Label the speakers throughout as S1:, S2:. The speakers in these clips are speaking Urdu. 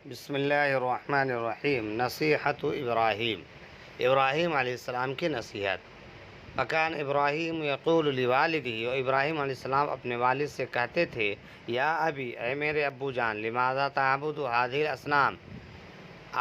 S1: بسم اللہ الرحمن الرحیم۔ نصیحت ابراہیم، ابراہیم علیہ السلام کی نصیحت۔ وکان ابراہیم یقول لوالدہ، اور ابراہیم علیہ السلام اپنے والد سے کہتے تھے، یا ابی، اے میرے ابو جان، لماذا تعبد هذه الاصنام،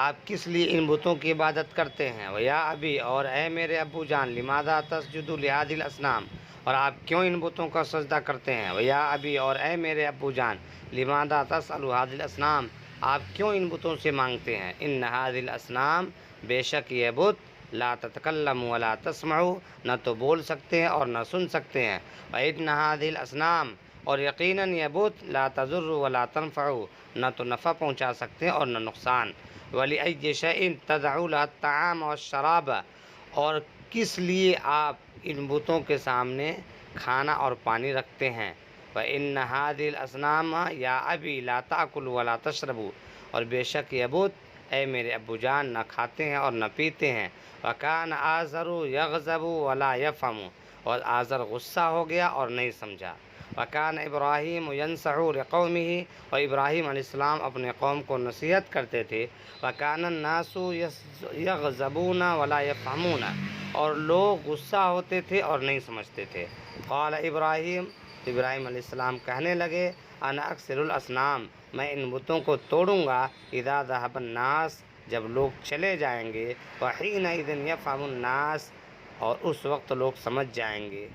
S1: آپ کس لیے ان بتوں کی عبادت کرتے ہیں؟ ویا ابی، اور اے میرے ابو جان، لماذا تسجد لهذه الاصنام، اور آپ کیوں ان بتوں کا سجدہ کرتے ہیں؟ ویا ابی، اور اے میرے ابو جان، لماذا تسأل هذه الاصنام، آپ کیوں ان بتوں سے مانگتے ہیں؟ ان هذه الاصنام، بے شک یہ بت، لا تتکلم ولا تسمع، نہ تو بول سکتے ہیں اور نہ سن سکتے ہیں۔ وإن هذه الاصنام، اور یقیناً یہ بت، لا تضر ولا تنفع، نہ تو نفع پہنچا سکتے ہیں اور نہ نقصان۔ وَلِأَيِّ شَيْءٍ تَدْعُو لَهَا الطَّعَامَ وَالشَّرَابَ، اور کس لیے آپ ان بتوں کے سامنے کھانا اور پانی رکھتے ہیں؟ وَإِنَّ هَذِهِ الْأَصْنَامَ يَا أَبِي لَا تَأْكُلُ وَلَا تَشْرَبُ، اور بے شک یہ بت، اے میرے ابو جان، نہ کھاتے ہیں اور نہ پیتے ہیں۔ وَكَانَ آزَرُ يَغْضَبُ وَلَا يَفْهَمُ، اور آزر غصہ ہو گیا اور نہیں سمجھا۔ وَكَانَ إِبْرَاهِيمُ يَنصَحُ لِقَوْمِهِ، اور ابراہیم علیہ السلام اپنے قوم کو نصیحت کرتے تھے۔ وَكَانَ النَّاسُ يَغْضَبُونَ وَلَا يَفْهَمُونَ، اور لوگ غصہ ہوتے تھے اور نہیں سمجھتے تھے۔ قال ابراہیم، ابراہیم علیہ السلام کہنے لگے، انا اکسر الاصنام، میں ان بتوں کو توڑوں گا، اذا ذهب الناس، جب لوگ چلے جائیں گے، وحینئذ یفهم الناس، اور اس وقت لوگ سمجھ جائیں گے۔